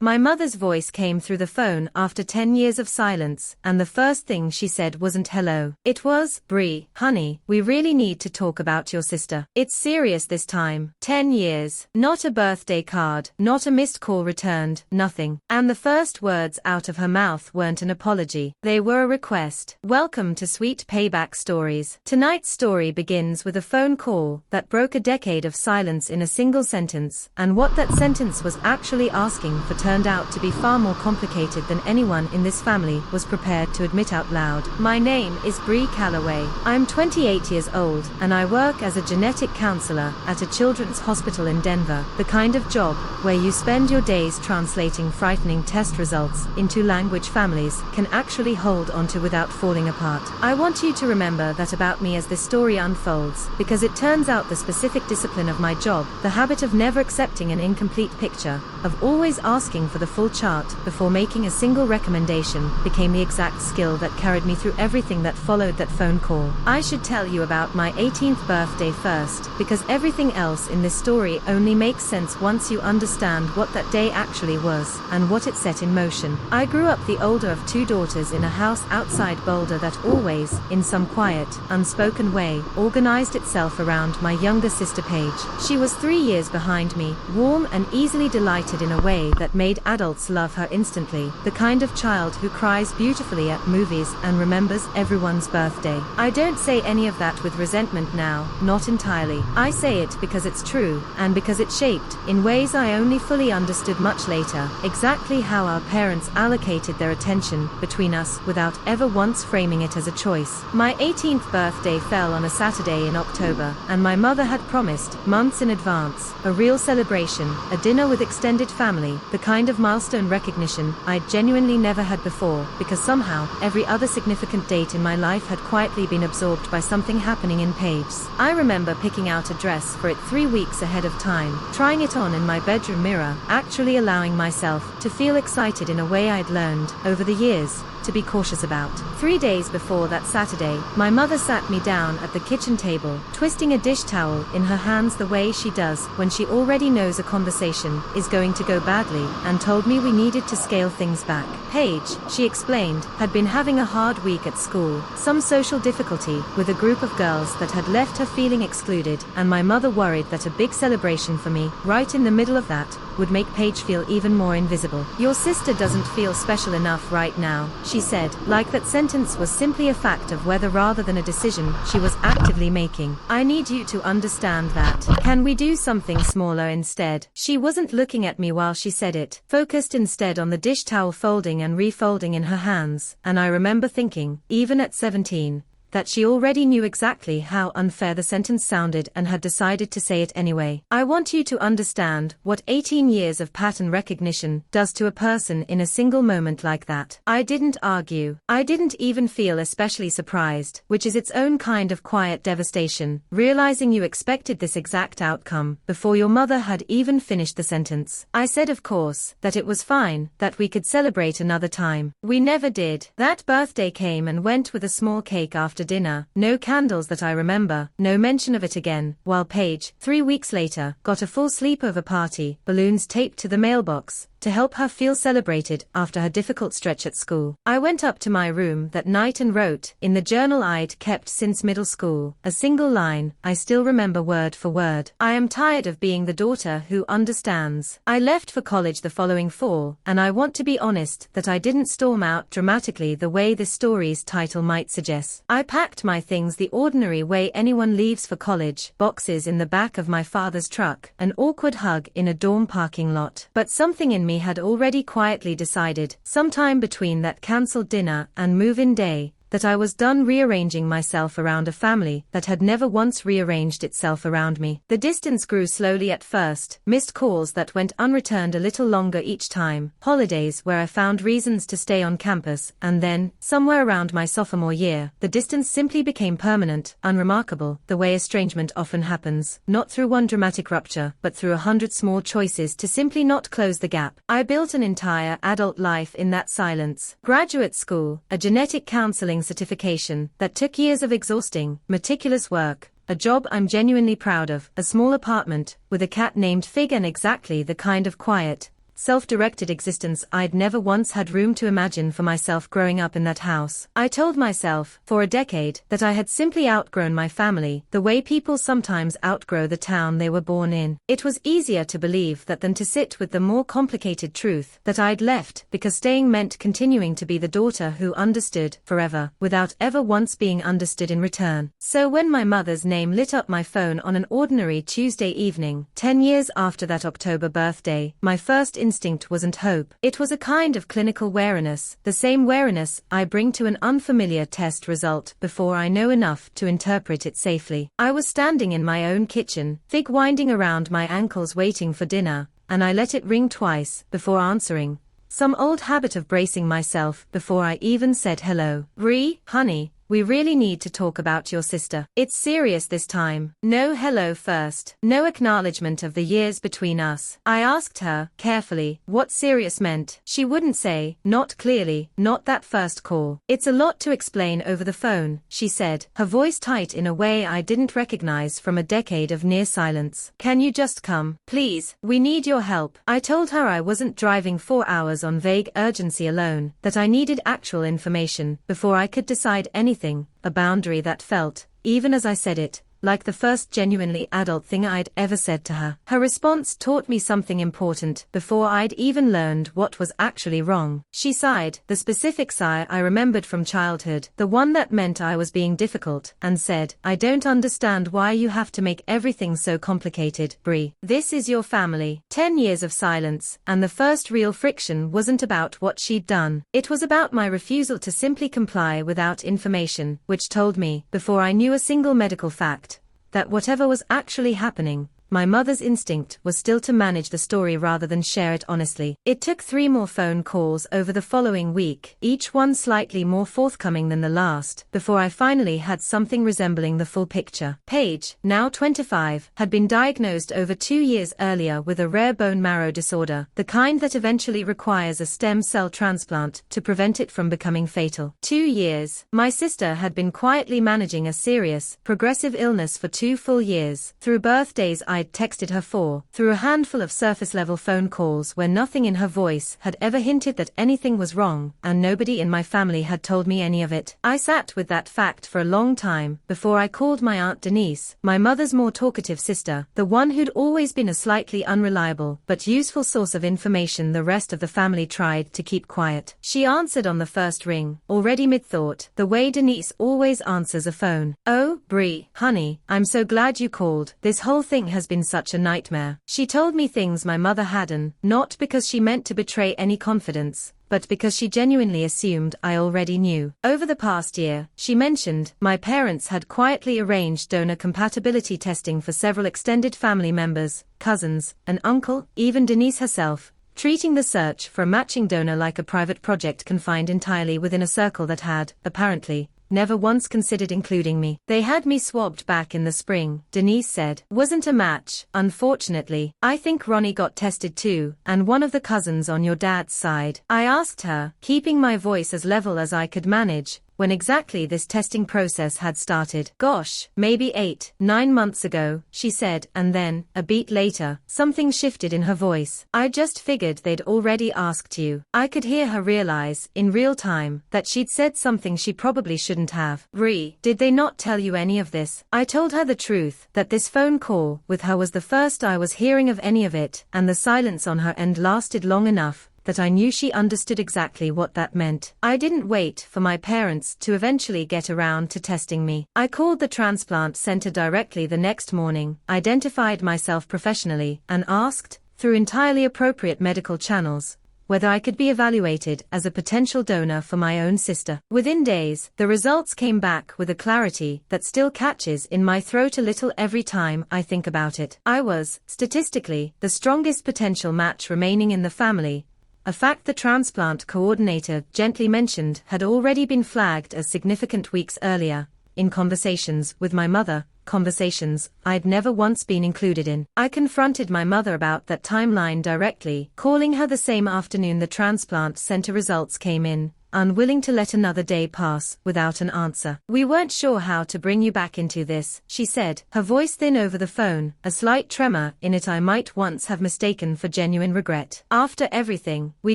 My mother's voice came through the phone after 10 years of silence, and the first thing she said wasn't hello. It was, "Bree, honey, we really need to talk about your sister. It's serious this time." 10 years. Not a birthday card, not a missed call returned, nothing. And the first words out of her mouth weren't an apology. They were a request. Welcome to Sweet Payback Stories. Tonight's story begins with a phone call that broke a decade of silence in a single sentence, and what that sentence was actually asking for turned out to be far more complicated than anyone in this family was prepared to admit out loud. My name is Bree Calloway. I'm 28 years old, and I work as a genetic counselor at a children's hospital in Denver, the kind of job where you spend your days translating frightening test results into language families can actually hold onto without falling apart. I want you to remember that about me as this story unfolds, because it turns out the specific discipline of my job, the habit of never accepting an incomplete picture, of always asking for the full chart before making a single recommendation, became the exact skill that carried me through everything that followed that phone call. I should tell you about my 18th birthday first, because everything else in this story only makes sense once you understand what that day actually was, and what it set in motion. I grew up the older of two daughters in a house outside Boulder that always, in some quiet, unspoken way, organized itself around my younger sister Paige. She was 3 years behind me, warm and easily delighted in a way that made adults love her instantly, the kind of child who cries beautifully at movies and remembers everyone's birthday. I don't say any of that with resentment now, not entirely. I say it because it's true, and because it shaped, in ways I only fully understood much later, exactly how our parents allocated their attention between us without ever once framing it as a choice. My 18th birthday fell on a Saturday in October, and my mother had promised, months in advance, a real celebration, a dinner with extended family, the kind of milestone recognition I'd genuinely never had before, because somehow, every other significant date in my life had quietly been absorbed by something happening in Paige's. I remember picking out a dress for it 3 weeks ahead of time, trying it on in my bedroom mirror, actually allowing myself to feel excited in a way I'd learned, over the years, to be cautious about. 3 days before that Saturday, my mother sat me down at the kitchen table, twisting a dish towel in her hands the way she does when she already knows a conversation is going to go badly, and told me we needed to scale things back. Paige, she explained, had been having a hard week at school, some social difficulty with a group of girls that had left her feeling excluded, and my mother worried that a big celebration for me, right in the middle of that, would make Paige feel even more invisible. "Your sister doesn't feel special enough right now," she said, like that sentence was simply a fact of weather rather than a decision she was actively making. "I need you to understand that. Can we do something smaller instead?" She wasn't looking at me while she said it, focused instead on the dish towel folding and refolding in her hands, and I remember thinking, even at 17, that she already knew exactly how unfair the sentence sounded and had decided to say it anyway. "I want you to understand what 18 years of pattern recognition does to a person in a single moment like that." I didn't argue. I didn't even feel especially surprised, which is its own kind of quiet devastation, realizing you expected this exact outcome before your mother had even finished the sentence. I said of course, that it was fine, that we could celebrate another time. We never did. That birthday came and went with a small cake after dinner, no candles that I remember, no mention of it again, while Paige, 3 weeks later, got a full sleepover party, balloons taped to the mailbox, to help her feel celebrated after her difficult stretch at school. I went up to my room that night and wrote, in the journal I'd kept since middle school, a single line I still remember word for word. "I am tired of being the daughter who understands." I left for college the following fall, and I want to be honest that I didn't storm out dramatically the way this story's title might suggest. I packed my things the ordinary way anyone leaves for college, boxes in the back of my father's truck, an awkward hug in a dorm parking lot. But something in me had already quietly decided, sometime between that cancelled dinner and move-in day, that I was done rearranging myself around a family that had never once rearranged itself around me. The distance grew slowly at first, missed calls that went unreturned a little longer each time, holidays where I found reasons to stay on campus, and then, somewhere around my sophomore year, the distance simply became permanent, unremarkable, the way estrangement often happens, not through one dramatic rupture, but through 100 small choices to simply not close the gap. I built an entire adult life in that silence. Graduate school, a genetic counseling certification that took years of exhausting, meticulous work, a job I'm genuinely proud of, a small apartment with a cat named Fig, and exactly the kind of quiet, self-directed existence I'd never once had room to imagine for myself growing up in that house. I told myself, for a decade, that I had simply outgrown my family, the way people sometimes outgrow the town they were born in. It was easier to believe that than to sit with the more complicated truth that I'd left because staying meant continuing to be the daughter who understood forever, without ever once being understood in return. So when my mother's name lit up my phone on an ordinary Tuesday evening, 10 years after that October birthday, my first instinct wasn't hope. It was a kind of clinical wariness, the same wariness I bring to an unfamiliar test result before I know enough to interpret it safely. I was standing in my own kitchen, fig winding around my ankles waiting for dinner, and I let it ring twice before answering. Some old habit of bracing myself before I even said hello. "Bree, honey, we really need to talk about your sister. It's serious this time." No hello first. No acknowledgement of the years between us. I asked her, carefully, what serious meant. She wouldn't say, not clearly, not that first call. "It's a lot to explain over the phone," she said, her voice tight in a way I didn't recognize from a decade of near silence. "Can you just come? Please, we need your help." I told her I wasn't driving 4 hours on vague urgency alone, that I needed actual information before I could decide anything. A boundary that felt, even as I said it, like the first genuinely adult thing I'd ever said to her. Her response taught me something important before I'd even learned what was actually wrong. She sighed, the specific sigh I remembered from childhood, the one that meant I was being difficult, and said, "I don't understand why you have to make everything so complicated, Bree. This is your family." 10 years of silence, and the first real friction wasn't about what she'd done. It was about my refusal to simply comply without information, which told me, before I knew a single medical fact, that whatever was actually happening, my mother's instinct was still to manage the story rather than share it honestly. It took 3 more phone calls over the following week, each one slightly more forthcoming than the last, before I finally had something resembling the full picture. Paige, now 25, had been diagnosed over 2 years earlier with a rare bone marrow disorder, the kind that eventually requires a stem cell transplant to prevent it from becoming fatal. 2 years. My sister had been quietly managing a serious, progressive illness for 2 full years. Through birthdays I'd texted her for, through a handful of surface-level phone calls where nothing in her voice had ever hinted that anything was wrong, and nobody in my family had told me any of it. I sat with that fact for a long time before I called my Aunt Denise, my mother's more talkative sister, the one who'd always been a slightly unreliable but useful source of information the rest of the family tried to keep quiet. She answered on the first ring, already mid-thought, the way Denise always answers a phone. "Oh, Bree, honey, I'm so glad you called. This whole thing has been such a nightmare." She told me things my mother hadn't, not because she meant to betray any confidence, but because she genuinely assumed I already knew. Over the past year, she mentioned, my parents had quietly arranged donor compatibility testing for several extended family members, cousins, an uncle, even Denise herself, treating the search for a matching donor like a private project confined entirely within a circle that had, apparently, never once considered including me. "They had me swabbed back in the spring," Denise said. "Wasn't a match, unfortunately. I think Ronnie got tested too, and one of the cousins on your dad's side." I asked her, keeping my voice as level as I could manage, when exactly this testing process had started. "Gosh, maybe 8, 9 months ago," she said, and then, a beat later, something shifted in her voice. "I just figured they'd already asked you." I could hear her realize, in real time, that she'd said something she probably shouldn't have. "Bree, did they not tell you any of this?" I told her the truth, that this phone call with her was the first I was hearing of any of it, and the silence on her end lasted long enough that I knew she understood exactly what that meant. I didn't wait for my parents to eventually get around to testing me. I called the transplant center directly the next morning, identified myself professionally, and asked, through entirely appropriate medical channels, whether I could be evaluated as a potential donor for my own sister. Within days, the results came back with a clarity that still catches in my throat a little every time I think about it. I was, statistically, the strongest potential match remaining in the family, a fact the transplant coordinator gently mentioned had already been flagged as significant weeks earlier, in conversations with my mother, conversations I'd never once been included in. I confronted my mother about that timeline directly, calling her the same afternoon the transplant center results came in, unwilling to let another day pass without an answer. "We weren't sure how to bring you back into this," she said, her voice thin over the phone, a slight tremor in it I might once have mistaken for genuine regret. "After everything, we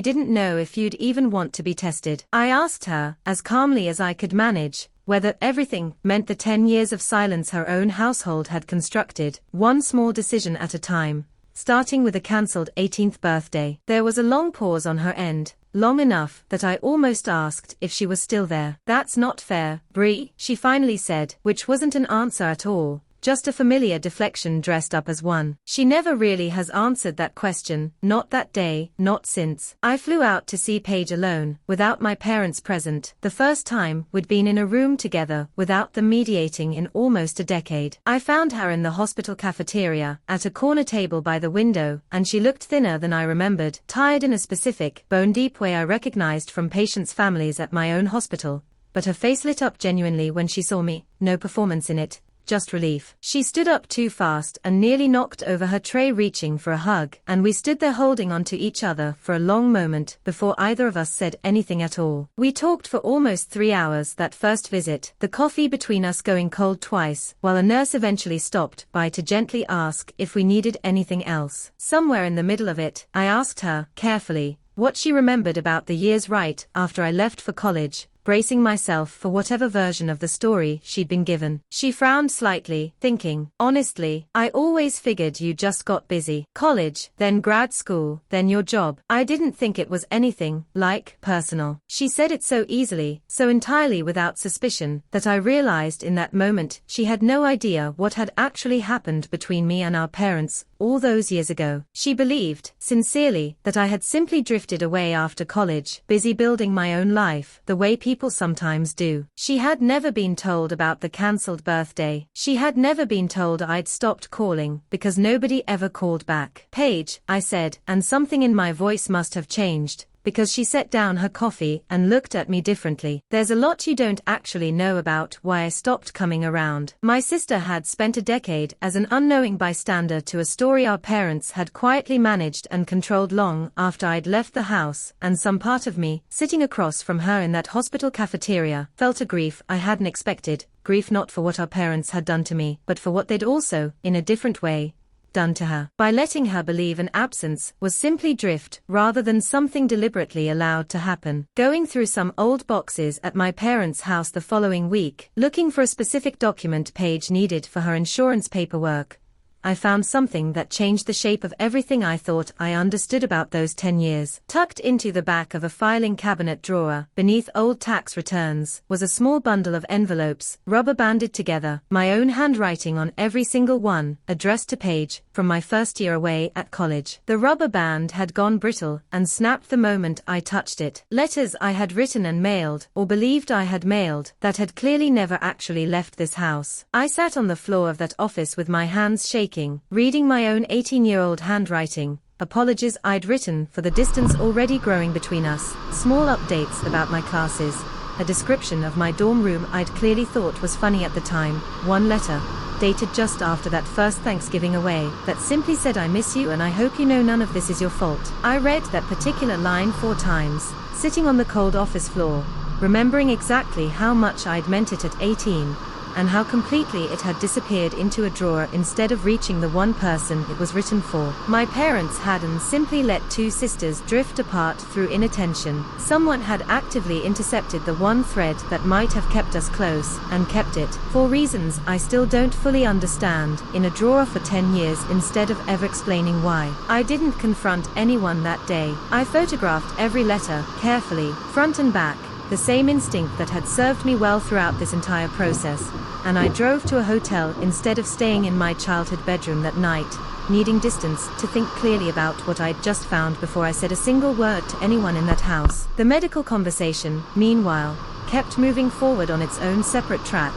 didn't know if you'd even want to be tested." I asked her, as calmly as I could manage, whether everything meant the 10 years of silence her own household had constructed, one small decision at a time, starting with a cancelled 18th birthday. There was a long pause on her end, long enough that I almost asked if she was still there. "That's not fair, Bree," she finally said, which wasn't an answer at all, just a familiar deflection dressed up as one. She never really has answered that question, not that day, not since. I flew out to see Paige alone, without my parents present, the first time we'd been in a room together without them mediating in almost a decade. I found her in the hospital cafeteria, at a corner table by the window, and she looked thinner than I remembered, tired in a specific, bone-deep way I recognized from patients' families at my own hospital, but her face lit up genuinely when she saw me, no performance in it, just relief. She stood up too fast and nearly knocked over her tray reaching for a hug, and we stood there holding on to each other for a long moment before either of us said anything at all. We talked for almost 3 hours that first visit, the coffee between us going cold twice, while a nurse eventually stopped by to gently ask if we needed anything else. Somewhere in the middle of it, I asked her, carefully, what she remembered about the years right after I left for college, bracing myself for whatever version of the story she'd been given. She frowned slightly, thinking, "Honestly, I always figured you just got busy. College, then grad school, then your job. I didn't think it was anything, like, personal." She said it so easily, so entirely without suspicion, that I realized in that moment she had no idea what had actually happened between me and our parents all those years ago. She believed, sincerely, that I had simply drifted away after college, busy building my own life, the way people sometimes do. She had never been told about the cancelled birthday. She had never been told I'd stopped calling, because nobody ever called back. "Paige," I said, and something in my voice must have changed, because she set down her coffee and looked at me differently. "There's a lot you don't actually know about why I stopped coming around." My sister had spent a decade as an unknowing bystander to a story our parents had quietly managed and controlled long after I'd left the house, and some part of me, sitting across from her in that hospital cafeteria, felt a grief I hadn't expected, grief not for what our parents had done to me, but for what they'd also, in a different way, done to her. By letting her believe an absence was simply drift rather than something deliberately allowed to happen. Going through some old boxes at my parents' house the following week, looking for a specific document Paige needed for her insurance paperwork, I found something that changed the shape of everything I thought I understood about those 10 years. Tucked into the back of a filing cabinet drawer, beneath old tax returns, was a small bundle of envelopes, rubber banded together, my own handwriting on every single one, addressed to Paige, from my first year away at college. The rubber band had gone brittle and snapped the moment I touched it. Letters I had written and mailed, or believed I had mailed, that had clearly never actually left this house. I sat on the floor of that office with my hands shaking, reading my own 18-year-old handwriting, apologies I'd written for the distance already growing between us, small updates about my classes, a description of my dorm room I'd clearly thought was funny at the time, one letter, dated just after that first Thanksgiving away, that simply said I miss you and I hope you know none of this is your fault. I read that particular line 4 times, sitting on the cold office floor, remembering exactly how much I'd meant it at 18, and how completely it had disappeared into a drawer instead of reaching the one person it was written for. My parents hadn't simply let 2 sisters drift apart through inattention. Someone had actively intercepted the one thread that might have kept us close, and kept it, for reasons I still don't fully understand, in a drawer for 10 years instead of ever explaining why. I didn't confront anyone that day. I photographed every letter, carefully, front and back, the same instinct that had served me well throughout this entire process, and I drove to a hotel instead of staying in my childhood bedroom that night, needing distance to think clearly about what I'd just found before I said a single word to anyone in that house. The medical conversation, meanwhile, kept moving forward on its own separate track,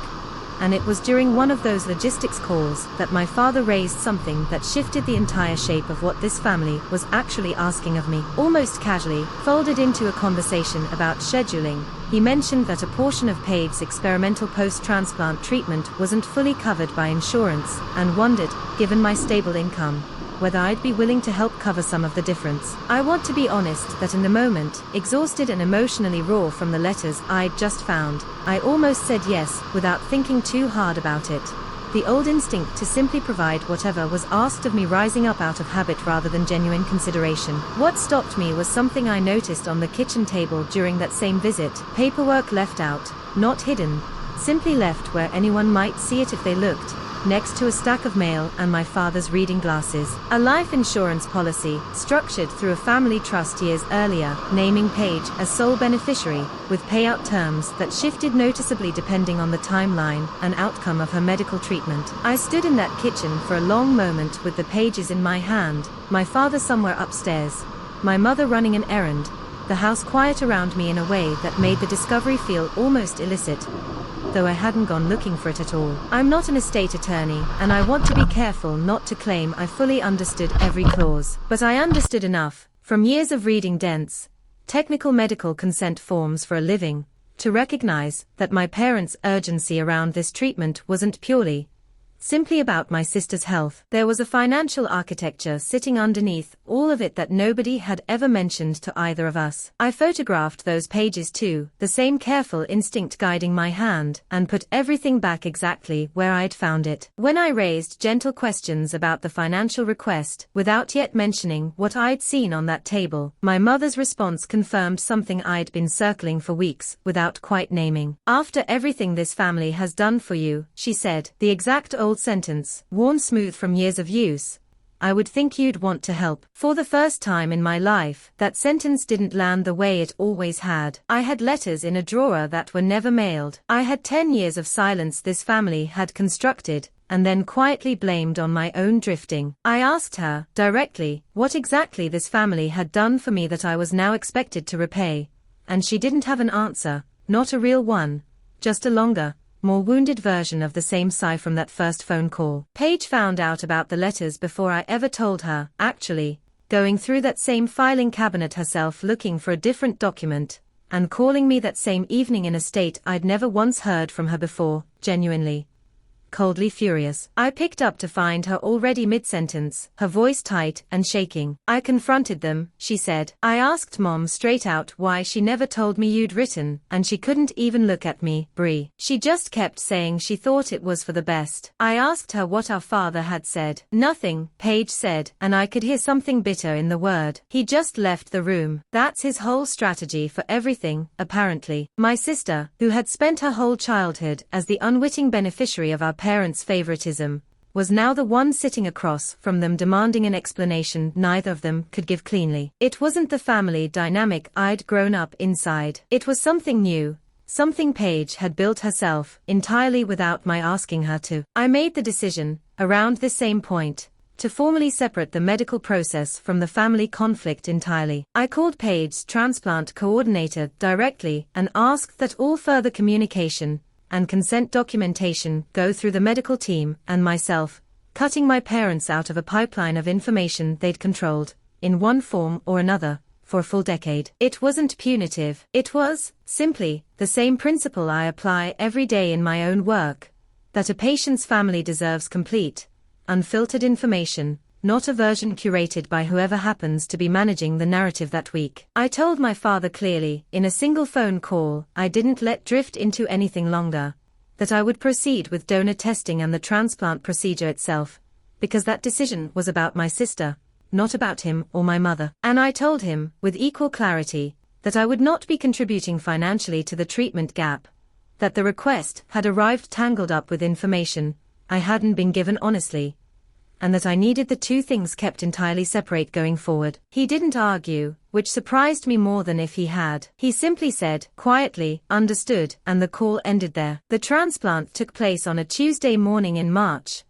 and it was during one of those logistics calls that my father raised something that shifted the entire shape of what this family was actually asking of me. Almost casually, folded into a conversation about scheduling, he mentioned that a portion of Paige's experimental post-transplant treatment wasn't fully covered by insurance, and wondered, given my stable income, whether I'd be willing to help cover some of the difference. I want to be honest that in the moment, exhausted and emotionally raw from the letters I'd just found, I almost said yes, without thinking too hard about it. The old instinct to simply provide whatever was asked of me rising up out of habit rather than genuine consideration. What stopped me was something I noticed on the kitchen table during that same visit: paperwork left out, not hidden, simply left where anyone might see it if they looked, next to a stack of mail and my father's reading glasses. A life insurance policy, structured through a family trust years earlier, naming Paige as sole beneficiary, with payout terms that shifted noticeably depending on the timeline and outcome of her medical treatment. I stood in that kitchen for a long moment with the pages in my hand, my father somewhere upstairs, my mother running an errand, the house quiet around me in a way that made the discovery feel almost illicit, though I hadn't gone looking for it at all. I'm not an estate attorney, and I want to be careful not to claim I fully understood every clause. But I understood enough, from years of reading dense, technical medical consent forms for a living, to recognize that my parents' urgency around this treatment wasn't purely, simply about my sister's health. There was a financial architecture sitting underneath all of it that nobody had ever mentioned to either of us. I photographed those pages too, the same careful instinct guiding my hand, and put everything back exactly where I'd found it. When I raised gentle questions about the financial request, without yet mentioning what I'd seen on that table, my mother's response confirmed something I'd been circling for weeks, without quite naming. "After everything this family has done for you," she said, the exact old sentence, worn smooth from years of use, "I would think you'd want to help." For the first time in my life, that sentence didn't land the way it always had. I had letters in a drawer that were never mailed. I had 10 years of silence this family had constructed, and then quietly blamed on my own drifting. I asked her, directly, what exactly this family had done for me that I was now expected to repay, and she didn't have an answer, not a real one, just a longer, more wounded version of the same sigh from that first phone call. Paige found out about the letters before I ever told her, actually, going through that same filing cabinet herself looking for a different document, and calling me that same evening in a state I'd never once heard from her before, genuinely, coldly furious. I picked up to find her already mid-sentence, her voice tight and shaking. "I confronted them," she said. "I asked Mom straight out why she never told me you'd written, and she couldn't even look at me, Bree. She just kept saying she thought it was for the best. I asked her what our father had said. Nothing," Paige said, and I could hear something bitter in the word. "He just left the room. That's his whole strategy for everything, apparently." My sister, who had spent her whole childhood as the unwitting beneficiary of our parents' favoritism, was now the one sitting across from them demanding an explanation neither of them could give cleanly. It wasn't the family dynamic I'd grown up inside. It was something new, something Paige had built herself, entirely without my asking her to. I made the decision, around this same point, to formally separate the medical process from the family conflict entirely. I called Paige's transplant coordinator directly and asked that all further communication and consent documentation go through the medical team and myself, cutting my parents out of a pipeline of information they'd controlled, in one form or another, for a full decade. It wasn't punitive. It was, simply, the same principle I apply every day in my own work, that a patient's family deserves complete, unfiltered information, not a version curated by whoever happens to be managing the narrative that week. I told my father clearly, in a single phone call I didn't let drift into anything longer, that I would proceed with donor testing and the transplant procedure itself, because that decision was about my sister, not about him or my mother. And I told him, with equal clarity, that I would not be contributing financially to the treatment gap, that the request had arrived tangled up with information I hadn't been given honestly, and that I needed the two things kept entirely separate going forward. He didn't argue, which surprised me more than if he had. He simply said, quietly, "Understood," and the call ended there. The transplant took place on a Tuesday morning in March,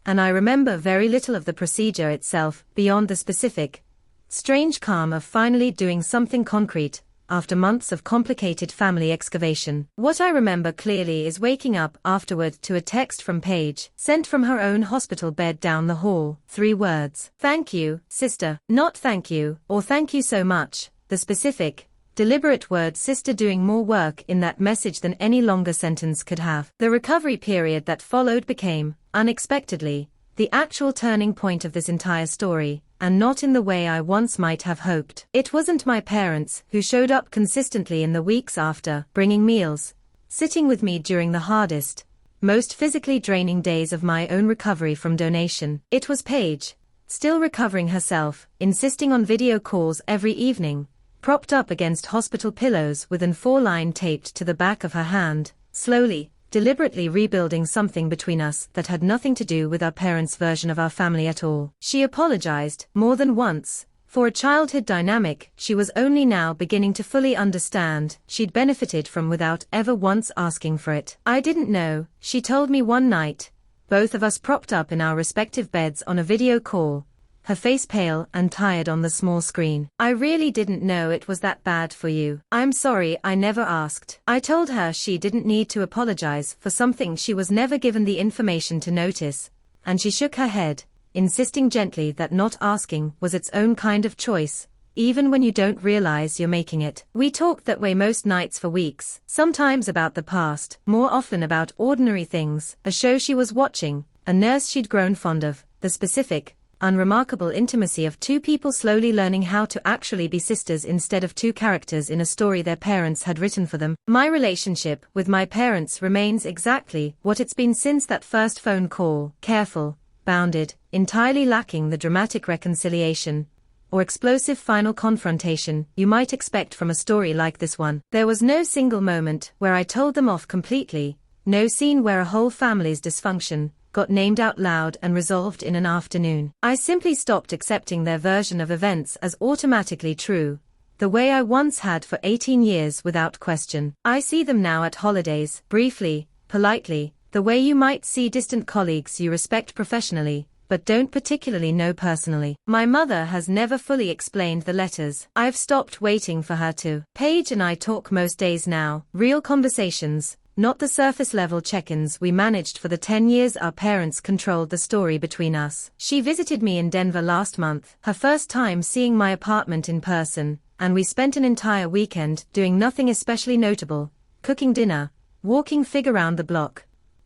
and I remember very little of the procedure itself, beyond the specific, strange calm of finally doing something concrete, after months of complicated family excavation. What I remember clearly is waking up afterward to a text from Paige, sent from her own hospital bed down the hall, 3 words. "Thank you, sister." Not "thank you," or "thank you so much," the specific, deliberate word sister doing more work in that message than any longer sentence could have. The recovery period that followed became, unexpectedly, the actual turning point of this entire story, and not in the way I once might have hoped. It wasn't my parents who showed up consistently in the weeks after, bringing meals, sitting with me during the hardest, most physically draining days of my own recovery from donation. It was Paige, still recovering herself, insisting on video calls every evening, propped up against hospital pillows with an four-line taped to the back of her hand, slowly, deliberately rebuilding something between us that had nothing to do with our parents' version of our family at all. She apologized, more than once, for a childhood dynamic she was only now beginning to fully understand she'd benefited from without ever once asking for it. I didn't know, she told me one night, both of us propped up in our respective beds on a video call, her face pale and tired on the small screen. I really didn't know it was that bad for you. I'm sorry I never asked. I told her she didn't need to apologize for something she was never given the information to notice, and she shook her head, insisting gently that not asking was its own kind of choice, even when you don't realize you're making it. We talked that way most nights for weeks, sometimes about the past, more often about ordinary things, a show she was watching, a nurse she'd grown fond of, the specific, unremarkable intimacy of two people slowly learning how to actually be sisters instead of two characters in a story their parents had written for them. My relationship with my parents remains exactly what it's been since that first phone call, careful, bounded, entirely lacking the dramatic reconciliation or explosive final confrontation you might expect from a story like this one. There was no single moment where I told them off completely, no scene where a whole family's dysfunction got named out loud and resolved in an afternoon. I simply stopped accepting their version of events as automatically true, the way I once had for 18 years without question. I see them now at holidays, briefly, politely, the way you might see distant colleagues you respect professionally, but don't particularly know personally. My mother has never fully explained the letters. I've stopped waiting for her to. Paige and I talk most days now, real conversations, not the surface-level check-ins we managed for the 10 years our parents controlled the story between us. She visited me in Denver last month, her first time seeing my apartment in person, and we spent an entire weekend doing nothing especially notable, cooking dinner, walking Fig around the block.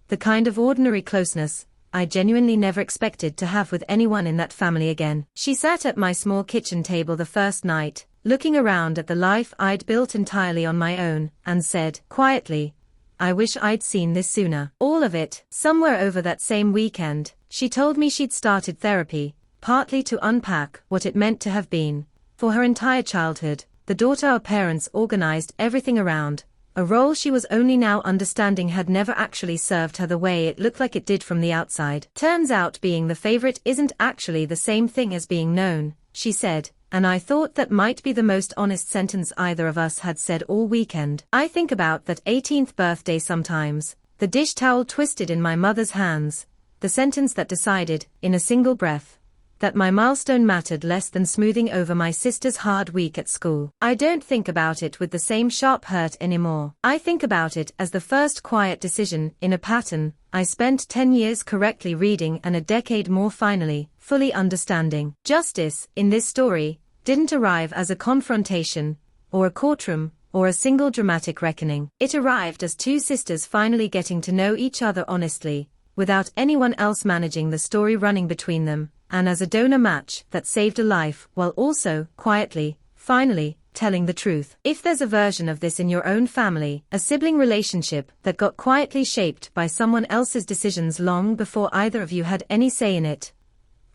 The kind of ordinary closeness I genuinely never expected to have with anyone in that family again. She sat at my small kitchen table the first night, looking around at the life I'd built entirely on my own, and said, quietly, I wish I'd seen this sooner. All of it. Somewhere over that same weekend, she told me she'd started therapy, partly to unpack what it meant to have been, for her entire childhood, the daughter our parents organized everything around, a role she was only now understanding had never actually served her the way it looked like it did from the outside. Turns out being the favorite isn't actually the same thing as being known, she said, and I thought that might be the most honest sentence either of us had said all weekend. I think about that 18th birthday sometimes, the dish towel twisted in my mother's hands, the sentence that decided, in a single breath, that my milestone mattered less than smoothing over my sister's hard week at school. I don't think about it with the same sharp hurt anymore. I think about it as the first quiet decision in a pattern I spent 10 years correctly reading and a decade more finally, fully understanding. Justice, in this story, didn't arrive as a confrontation, or a courtroom, or a single dramatic reckoning. It arrived as two sisters finally getting to know each other honestly, without anyone else managing the story running between them, and as a donor match that saved a life while also, quietly, finally, telling the truth. If there's a version of this in your own family, a sibling relationship that got quietly shaped by someone else's decisions long before either of you had any say in it,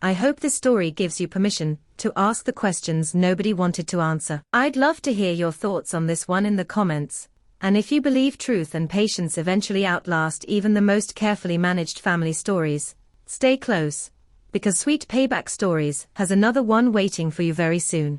I hope this story gives you permission to ask the questions nobody wanted to answer. I'd love to hear your thoughts on this one in the comments, and if you believe truth and patience eventually outlast even the most carefully managed family stories, stay close, because Sweet Payback Stories has another one waiting for you very soon.